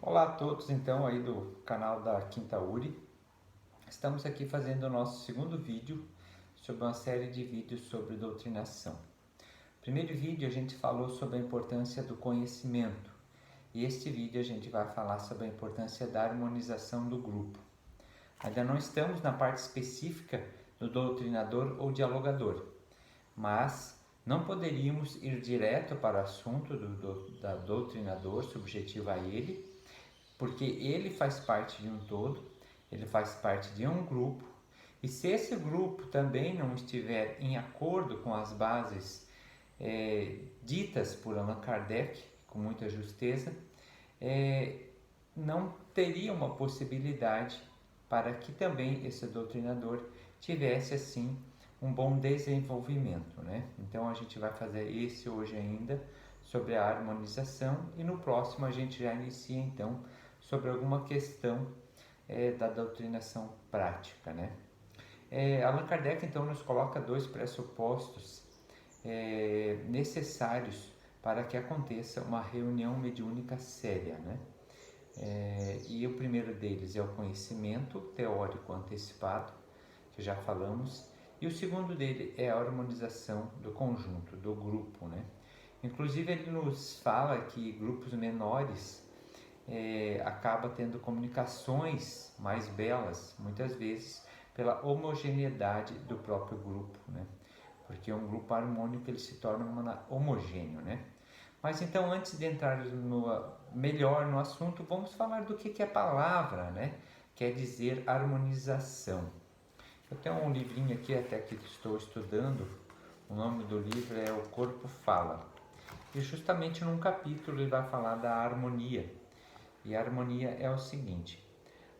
Olá a todos então aí do canal da Quinta Uri. Estamos aqui fazendo o nosso segundo vídeo sobre uma série de vídeos sobre doutrinação. No primeiro vídeo a gente falou sobre a importância do conhecimento e este vídeo a gente vai falar sobre a importância da harmonização do grupo. Ainda não estamos na parte específica do doutrinador ou dialogador, mas não poderíamos ir direto para o assunto da doutrinador, subjetivo a ele, porque ele faz parte de um todo, ele faz parte de um grupo, e se esse grupo também não estiver em acordo com as bases ditas por Allan Kardec, com muita justeza, não teria uma possibilidade para que também esse doutrinador tivesse assim um bom desenvolvimento, né? Então a gente vai fazer esse hoje ainda sobre a harmonização e no próximo a gente já inicia então sobre alguma questão da doutrinação prática, né? Allan Kardec então nos coloca dois pressupostos necessários para que aconteça uma reunião mediúnica séria, né? E o primeiro deles é o conhecimento teórico antecipado, que já falamos, e o segundo dele é a harmonização do conjunto, do grupo, né? Inclusive ele nos fala que grupos menores acaba tendo comunicações mais belas, muitas vezes pela homogeneidade do próprio grupo, né? Porque um grupo harmônico ele se torna homogêneo, né? Mas então, antes de entrar melhor no assunto, vamos falar do que é a palavra, né? Quer dizer harmonização. Eu tenho um livrinho aqui até que estou estudando, o nome do livro é O Corpo Fala. E justamente num capítulo ele vai falar da harmonia. E a harmonia é o seguinte: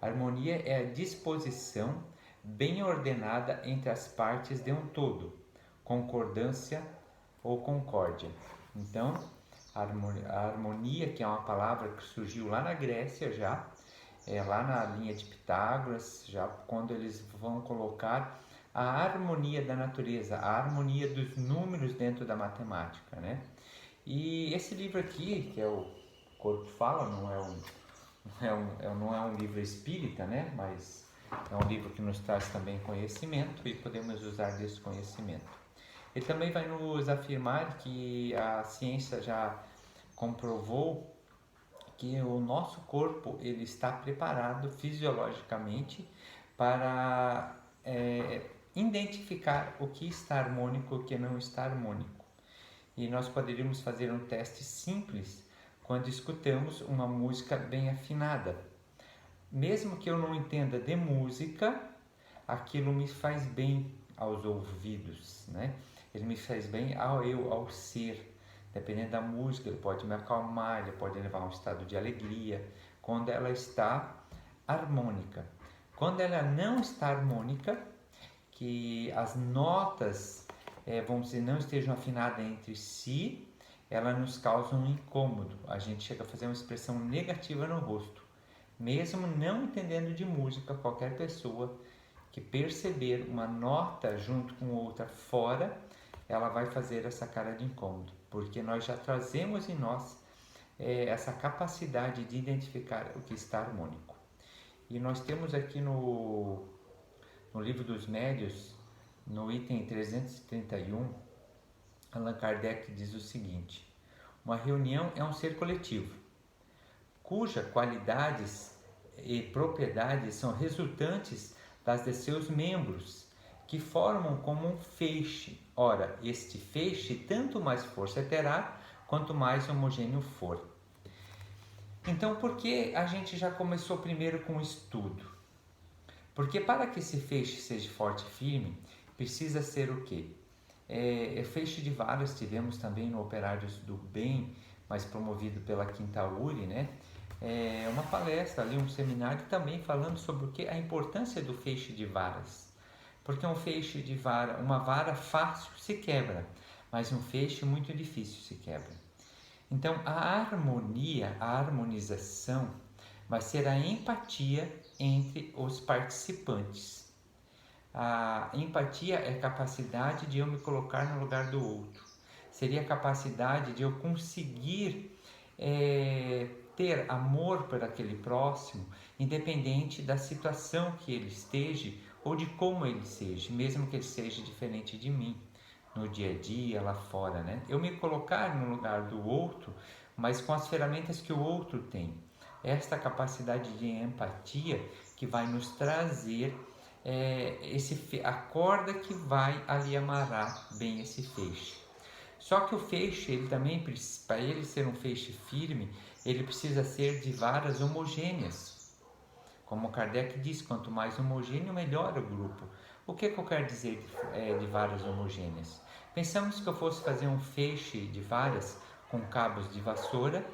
a harmonia é a disposição bem ordenada entre as partes de um todo, concordância ou concórdia. Então, a harmonia, que é uma palavra que surgiu lá na Grécia já, lá na linha de Pitágoras, já quando eles vão colocar a harmonia da natureza, a harmonia dos números dentro da matemática, né? E esse livro aqui, que é o Corpo Fala, não é um livro espírita, né? Mas é um livro que nos traz também conhecimento e podemos usar desse conhecimento. Ele também vai nos afirmar que a ciência já comprovou que o nosso corpo ele está preparado fisiologicamente para identificar o que está harmônico e o que não está harmônico. E nós poderíamos fazer um teste simples quando escutamos uma música bem afinada. Mesmo que eu não entenda de música, aquilo me faz bem aos ouvidos, né? Ele me faz bem ao ser. Dependendo da música, ele pode me acalmar, ele pode levar a um estado de alegria, quando ela está harmônica. Quando ela não está harmônica, que as notas, vamos dizer, não estejam afinadas entre si, ela nos causa um incômodo. A gente chega a fazer uma expressão negativa no rosto. Mesmo não entendendo de música, qualquer pessoa que perceber uma nota junto com outra fora, ela vai fazer essa cara de incômodo, porque nós já trazemos em nós essa capacidade de identificar o que está harmônico. E nós temos aqui no Livro dos Médios, no item 331, Allan Kardec diz o seguinte: uma reunião é um ser coletivo, cujas qualidades e propriedades são resultantes das de seus membros, que formam como um feixe. Ora, este feixe tanto mais força terá, quanto mais homogêneo for. Então, por que a gente já começou primeiro com o estudo? Porque para que esse feixe seja forte e firme, precisa ser o quê? Feixe de varas tivemos também no Operários do Bem, mas promovido pela Quinta Uri, né? Uma palestra ali, um seminário também falando sobre o que? A importância do feixe de varas. Porque um feixe de vara, uma vara fácil se quebra, mas um feixe muito difícil se quebra. Então a harmonia, a harmonização, vai ser a empatia entre os participantes. A empatia é a capacidade de eu me colocar no lugar do outro. Seria a capacidade de eu conseguir ter amor por aquele próximo, independente da situação que ele esteja ou de como ele seja, mesmo que ele seja diferente de mim, no dia a dia, lá fora, né? Eu me colocar no lugar do outro, mas com as ferramentas que o outro tem. Esta capacidade de empatia que vai nos trazer a corda que vai ali amarrar bem esse feixe. Só que o feixe, ele também, para ele ser um feixe firme, ele precisa ser de varas homogêneas. Como Kardec diz, quanto mais homogêneo, melhor o grupo. O que eu quero dizer de varas homogêneas? Pensamos que eu fosse fazer um feixe de varas com cabos de vassoura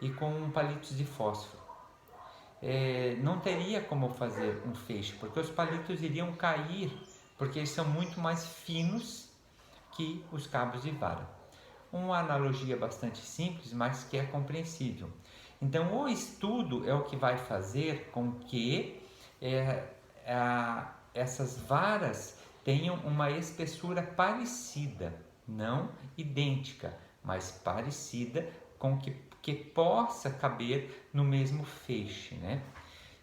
e com palitos de fósforo. Não teria como fazer um feixe, porque os palitos iriam cair, porque eles são muito mais finos que os cabos de vara. Uma analogia bastante simples, mas que é compreensível. Então, o estudo é o que vai fazer com que essas varas tenham uma espessura parecida, não idêntica, mas parecida, com que possa caber no mesmo feixe, né?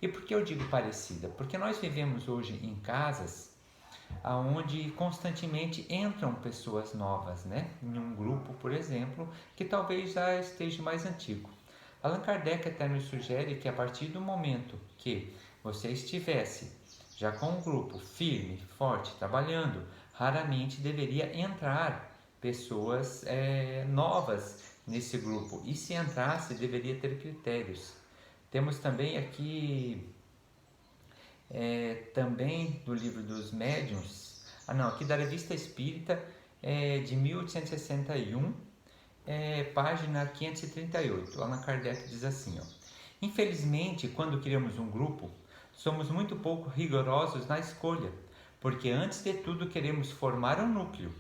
E por que eu digo parecida? Porque nós vivemos hoje em casas onde constantemente entram pessoas novas, né? Em um grupo, por exemplo, que talvez já esteja mais antigo. Allan Kardec até nos sugere que a partir do momento que você estivesse já com um grupo firme, forte, trabalhando, raramente deveria entrar pessoas novas nesse grupo. E se entrasse, deveria ter critérios. Temos também aqui também do livro dos médiuns, aqui da Revista Espírita, de 1861, página 538. Allan Kardec diz assim, infelizmente, quando criamos um grupo, somos muito pouco rigorosos na escolha, porque antes de tudo queremos formar um núcleo.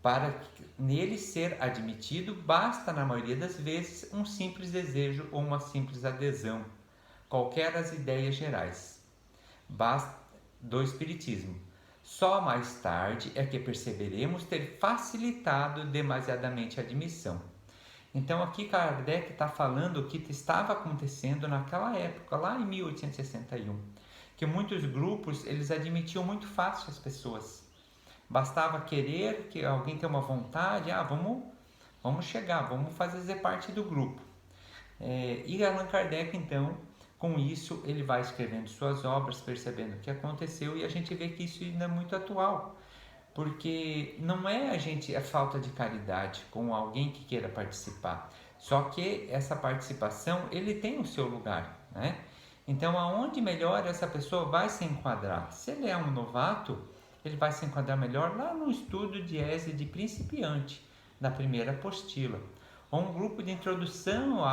Para nele ser admitido, basta, na maioria das vezes, um simples desejo ou uma simples adesão, qualquer as ideias gerais do Espiritismo. Só mais tarde é que perceberemos ter facilitado demasiadamente a admissão. Então aqui Kardec está falando o que estava acontecendo naquela época, lá em 1861, que muitos grupos eles admitiam muito fácil as pessoas. Bastava querer, que alguém tem uma vontade, vamos chegar, vamos fazer parte do grupo. E Allan Kardec, então, com isso, ele vai escrevendo suas obras, percebendo o que aconteceu, e a gente vê que isso ainda é muito atual, porque não é a falta de caridade com alguém que queira participar, só que essa participação, ele tem o seu lugar, né? Então, aonde melhor essa pessoa vai se enquadrar? Se ele é um novato, ele vai se enquadrar melhor lá no estudo de ESE de principiante, na primeira apostila, ou um grupo de introdução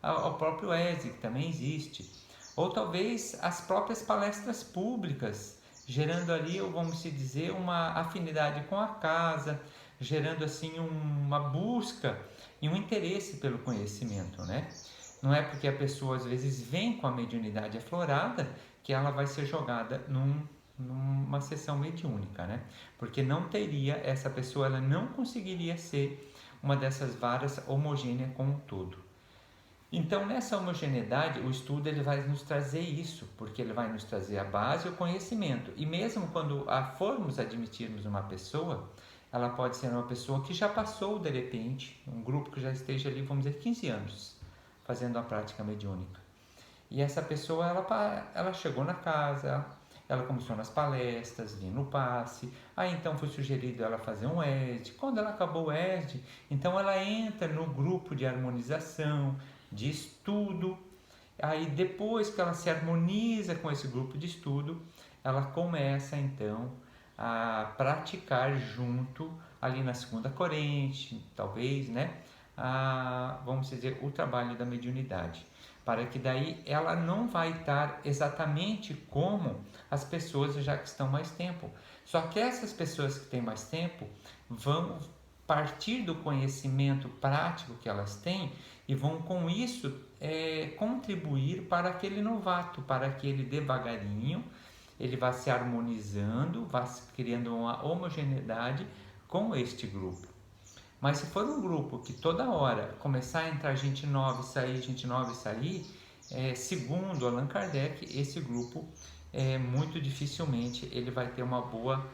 ao próprio ESE, que também existe, ou talvez as próprias palestras públicas, gerando ali, vamos dizer, uma afinidade com a casa, gerando assim uma busca e um interesse pelo conhecimento, né? Não é porque a pessoa às vezes vem com a mediunidade aflorada que ela vai ser jogada numa sessão mediúnica, né? Porque não teria, essa pessoa ela não conseguiria ser uma dessas varas homogênea com o todo. Então, nessa homogeneidade, o estudo ele vai nos trazer isso, porque ele vai nos trazer a base e o conhecimento. E mesmo quando formos admitirmos uma pessoa, ela pode ser uma pessoa que já passou, de repente, um grupo que já esteja ali, vamos dizer, 15 anos, fazendo a prática mediúnica. E essa pessoa, ela chegou na casa, ela começou nas palestras, vinha no passe, aí então foi sugerido ela fazer um ESD. Quando ela acabou o ESD, então ela entra no grupo de harmonização, de estudo. Aí depois que ela se harmoniza com esse grupo de estudo, ela começa então a praticar junto, ali na segunda corrente, talvez, né? Vamos dizer, o trabalho da mediunidade, para que daí ela não vai estar exatamente como as pessoas já que estão mais tempo. Só que essas pessoas que têm mais tempo vão partir do conhecimento prático que elas têm e vão com isso contribuir para aquele novato, para que ele devagarinho ele vá se harmonizando, vá criando uma homogeneidade com este grupo. Mas se for um grupo que toda hora começar a entrar gente nova e sair, gente nova e sair, segundo Allan Kardec, esse grupo muito dificilmente ele vai ter uma boa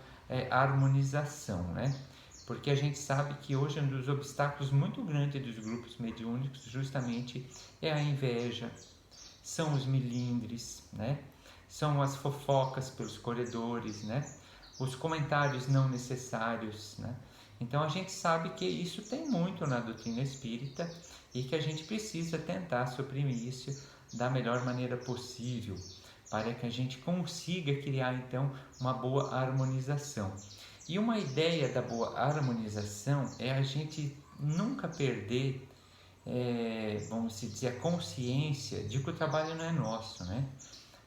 harmonização, né? Porque a gente sabe que hoje um dos obstáculos muito grandes dos grupos mediúnicos justamente é a inveja, são os milindres, né? São as fofocas pelos corredores, né? Os comentários não necessários, né? Então a gente sabe que isso tem muito na doutrina espírita e que a gente precisa tentar suprimir isso da melhor maneira possível para que a gente consiga criar então uma boa harmonização. E uma ideia da boa harmonização é a gente nunca perder, vamos dizer, a consciência de que o trabalho não é nosso, né?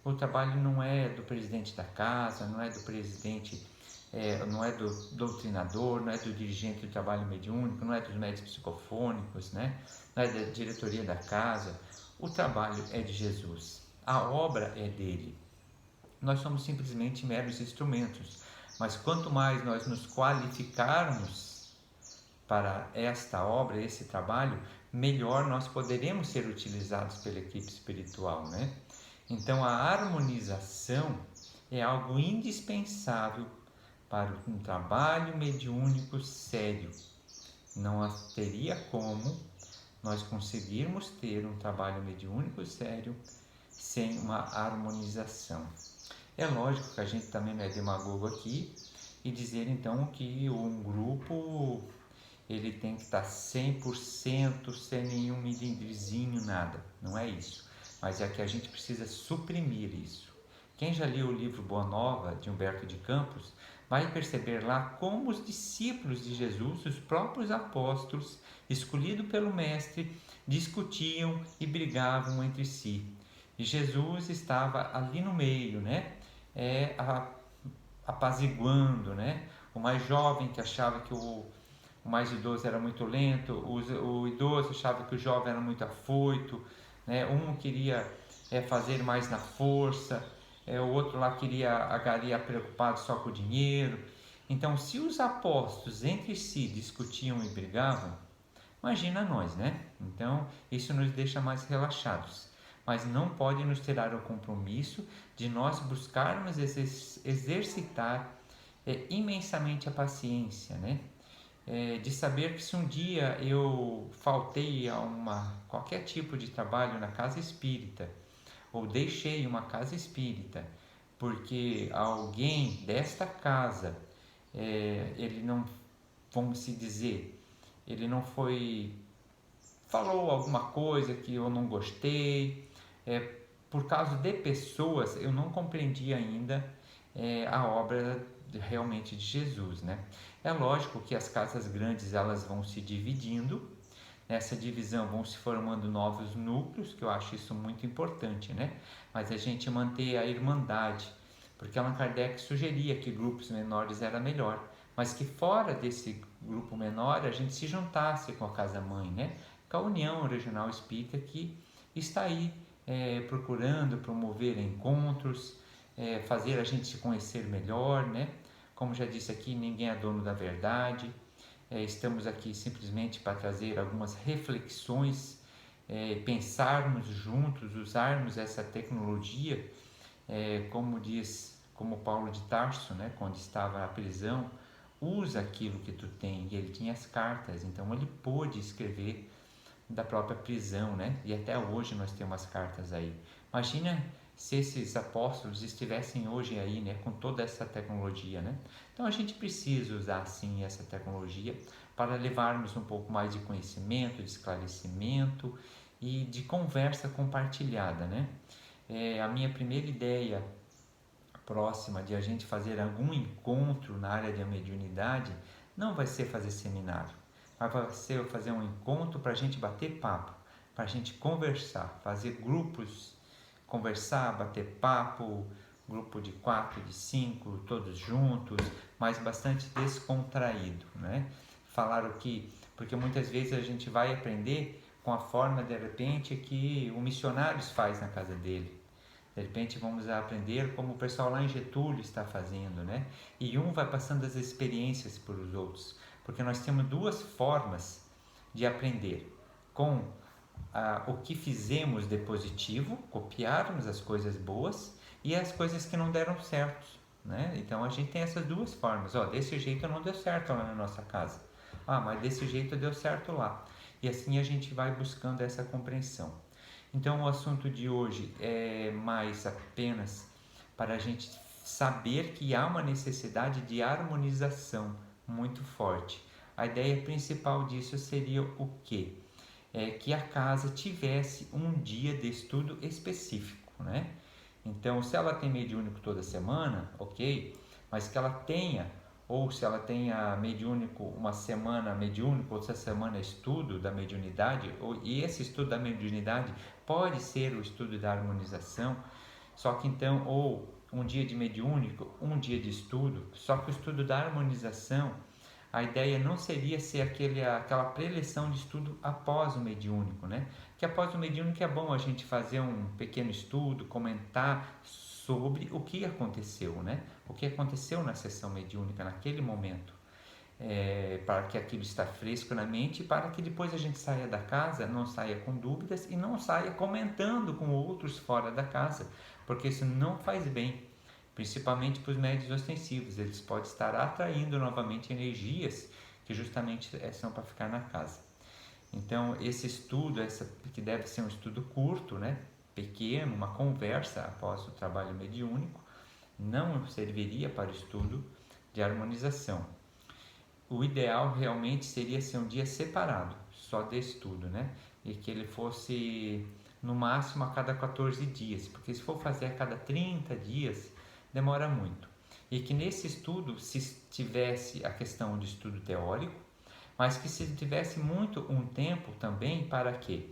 O trabalho não é do presidente da casa, não é do presidente, não é do doutrinador, não é do dirigente do trabalho mediúnico, não é dos médicos psicofônicos, né? Não é da diretoria da casa. O trabalho é de Jesus, a obra é dele. Nós somos simplesmente meros instrumentos, mas quanto mais nós nos qualificarmos para esta obra, esse trabalho, melhor nós poderemos ser utilizados pela equipe espiritual, né? Então a harmonização é algo indispensável para um trabalho mediúnico sério. Não teria como nós conseguirmos ter um trabalho mediúnico sério sem uma harmonização. É lógico que a gente também não é demagogo aqui e dizer então que um grupo ele tem que estar 100% sem nenhum milindrezinho, nada. Não é isso. Mas é que a gente precisa suprimir isso. Quem já leu o livro Boa Nova, de Humberto de Campos, vai perceber lá como os discípulos de Jesus, os próprios apóstolos, escolhidos pelo Mestre, discutiam e brigavam entre si. E Jesus estava ali no meio, né? Apaziguando, né? O mais jovem que achava que o mais idoso era muito lento, o idoso achava que o jovem era muito afoito, né? Um queria fazer mais na força, o outro lá queria preocupado só com o dinheiro. Então, se os apóstolos entre si discutiam e brigavam, imagina nós, né? Então, isso nos deixa mais relaxados. Mas não pode nos tirar o compromisso de nós buscarmos exercitar imensamente a paciência, né? De saber que se um dia eu faltei a qualquer tipo de trabalho na casa espírita, ou deixei uma casa espírita, porque alguém desta casa, ele não, vamos se dizer, ele não falou alguma coisa que eu não gostei, por causa de pessoas, eu não compreendi ainda a obra realmente de Jesus, né? É lógico que as casas grandes elas vão se dividindo, nessa divisão vão se formando novos núcleos, que eu acho isso muito importante, né? Mas a gente manter a irmandade, porque Allan Kardec sugeria que grupos menores era melhor, mas que fora desse grupo menor a gente se juntasse com a casa-mãe, né? Com a União Regional Espírita que está aí procurando promover encontros, fazer a gente se conhecer melhor, né? Como já disse aqui, ninguém é dono da verdade. Estamos aqui simplesmente para trazer algumas reflexões, pensarmos juntos, usarmos essa tecnologia, como Paulo de Tarso, né, quando estava na prisão, usa aquilo que tu tem, e ele tinha as cartas, então ele pôde escrever da própria prisão, né? E até hoje nós temos as cartas aí. Imagina se esses apóstolos estivessem hoje aí, né, com toda essa tecnologia, né? Então a gente precisa usar sim essa tecnologia para levarmos um pouco mais de conhecimento, de esclarecimento e de conversa compartilhada, né? A minha primeira ideia próxima de a gente fazer algum encontro na área de mediunidade não vai ser fazer seminário, mas vai ser fazer um encontro para a gente bater papo, para a gente conversar, fazer grupos, conversar, bater papo, grupo de 4, de 5, todos juntos, mas bastante descontraído, né? Falar o que, porque muitas vezes a gente vai aprender com a forma de repente que o missionário faz na casa dele. De repente vamos aprender como o pessoal lá em Getúlio está fazendo, né? E um vai passando as experiências para os outros. Porque nós temos duas formas de aprender: com o que fizemos de positivo, copiarmos as coisas boas, e as coisas que não deram certo, né? Então a gente tem essas duas formas. Ó, desse jeito não deu certo lá na nossa casa. Ah, mas desse jeito deu certo lá. E assim a gente vai buscando essa compreensão. Então o assunto de hoje é mais apenas para a gente saber que há uma necessidade de harmonização muito forte. A ideia principal disso seria o quê? Que a casa tivesse um dia de estudo específico, né? Então, se ela tem mediúnico toda semana, ok, mas que ela tenha, ou se ela tenha mediúnico uma semana mediúnico, outra semana estudo da mediunidade, e esse estudo da mediunidade pode ser o estudo da harmonização, só que então, ou um dia de mediúnico, um dia de estudo, só que o estudo da harmonização, a ideia não seria ser aquela preleção de estudo após o mediúnico, né? Que após o mediúnico é bom a gente fazer um pequeno estudo, comentar sobre o que aconteceu, né? O que aconteceu na sessão mediúnica naquele momento. Para que aquilo está fresco na mente, para que depois a gente saia da casa, não saia com dúvidas e não saia comentando com outros fora da casa, porque isso não faz bem, principalmente para os médios ostensivos. Eles podem estar atraindo novamente energias que justamente são para ficar na casa. Então esse estudo, que deve ser um estudo curto, né, pequeno, uma conversa após o trabalho mediúnico, não serviria para o estudo de harmonização. O ideal realmente seria ser um dia separado, só de estudo, né? E que ele fosse no máximo a cada 14 dias, porque se for fazer a cada 30 dias, demora muito. E que nesse estudo se tivesse a questão de estudo teórico, mas que se tivesse muito um tempo também para quê?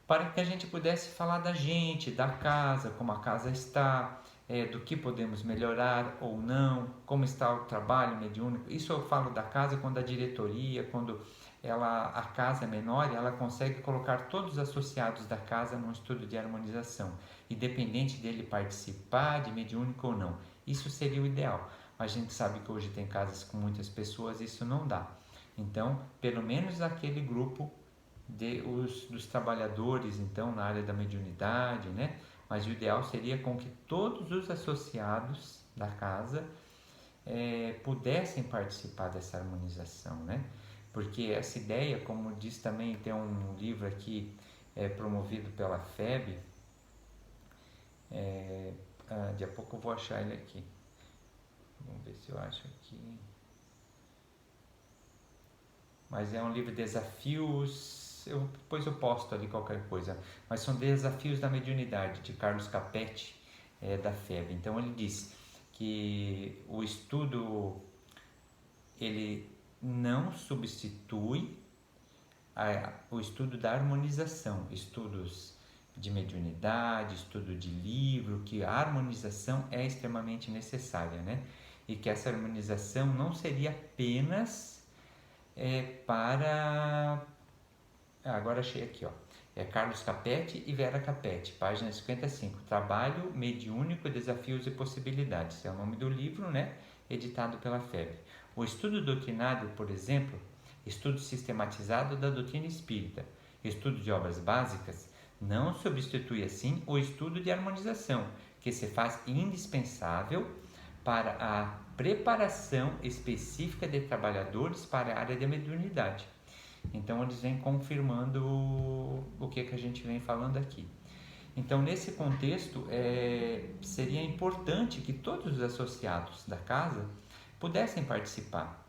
Para que a gente pudesse falar da gente, da casa, como a casa está, do que podemos melhorar ou não, como está o trabalho mediúnico. Isso eu falo da casa quando a diretoria, quando a casa é menor, ela consegue colocar todos os associados da casa num estudo de harmonização, independente dele participar de mediúnico ou não. Isso seria o ideal. Mas a gente sabe que hoje tem casas com muitas pessoas, isso não dá. Então, pelo menos aquele grupo dos trabalhadores, então, na área da mediunidade, né? Mas o ideal seria com que todos os associados da casa pudessem participar dessa harmonização, né? Porque essa ideia, como diz também, tem um livro aqui promovido pela FEB, de a pouco eu vou achar ele aqui. Vamos ver se eu acho aqui. Mas é um livro de desafios, depois eu posto ali qualquer coisa, mas são desafios da mediunidade, de Carlos Capetti, da FEB. Então ele diz que o estudo ele não substitui o estudo da harmonização, estudos de mediunidade, estudo de livro, que a harmonização é extremamente necessária, né? E que essa harmonização não seria apenas agora achei aqui, ó. Carlos Capetti e Vera Capetti, página 55. Trabalho mediúnico, desafios e possibilidades. É o nome do livro, né? Editado pela FEB. O estudo doutrinário, por exemplo, estudo sistematizado da doutrina espírita, estudo de obras básicas, não substitui assim o estudo de harmonização, que se faz indispensável para a preparação específica de trabalhadores para a área da mediunidade. Então eles vêm confirmando o que a gente vem falando aqui. Então nesse contexto seria importante que todos os associados da casa pudessem participar,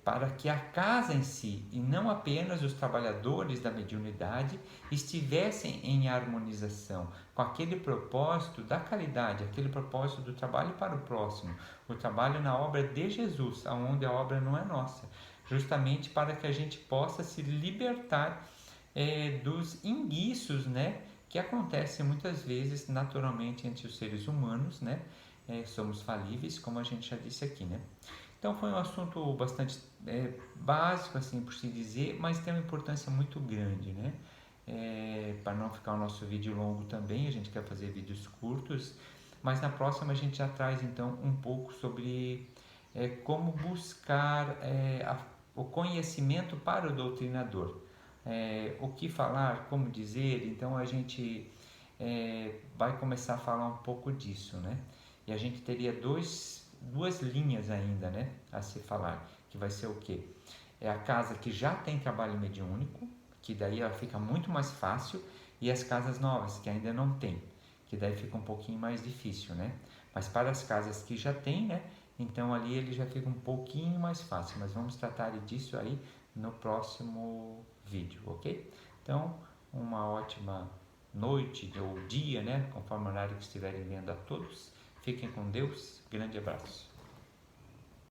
para que a casa em si, e não apenas os trabalhadores da mediunidade, estivessem em harmonização com aquele propósito da caridade, aquele propósito do trabalho para o próximo, o trabalho na obra de Jesus, onde a obra não é nossa, justamente para que a gente possa se libertar dos enguiços, né, que acontecem muitas vezes naturalmente entre os seres humanos, né? Somos falíveis, como a gente já disse aqui, né? Então foi um assunto bastante básico, assim por se dizer, mas tem uma importância muito grande, né? Para não ficar o nosso vídeo longo também, a gente quer fazer vídeos curtos, mas na próxima a gente já traz então um pouco sobre como buscar o conhecimento para o doutrinador. O que falar, como dizer, então a gente vai começar a falar um pouco disso, né? E a gente teria duas linhas ainda, né, a se falar, que vai ser o quê? É a casa que já tem trabalho mediúnico, que daí ela fica muito mais fácil, e as casas novas, que ainda não tem, que daí fica um pouquinho mais difícil, né? Mas para as casas que já tem, né, então ali ele já fica um pouquinho mais fácil, mas vamos tratar disso aí no próximo vídeo, ok? Então, uma ótima noite ou dia, né, conforme o horário que estiverem vendo a todos. Fiquem com Deus. Grande abraço.